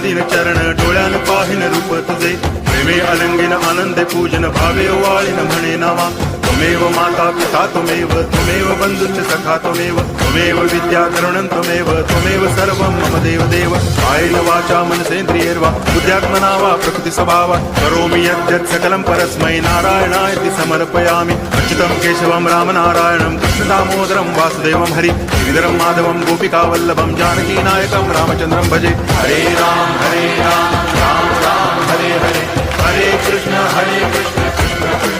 दीन चरण डोळ्यान पाहिन रूप तुझे प्रेमे अलंगिन आनंदे पूजन भावे वाळीन म्हणे नावा त्वमेव माता पिता त्वमेव बंधुश्च सखा त्वमेव विद्या करुणं त्वमेव सर्वं मम देव देव कायेन वाचा मनसेन्द्रियैर्वा बुद्ध्यात्मना वा प्रकृति स्वभावात् करोमि यद्यत् सकलं परस्मै नारायणायति समर्पयामि अच्युतं केशवं रामनारायणं कृष्णदामोदरं वासुदेवं हरि गिरिधरं माधवं गोपिकावल्लभं जानकीनायकं रामचन्द्रं भजे हरे राम राम राम हरे हरे हरे कृष्ण कृष्ण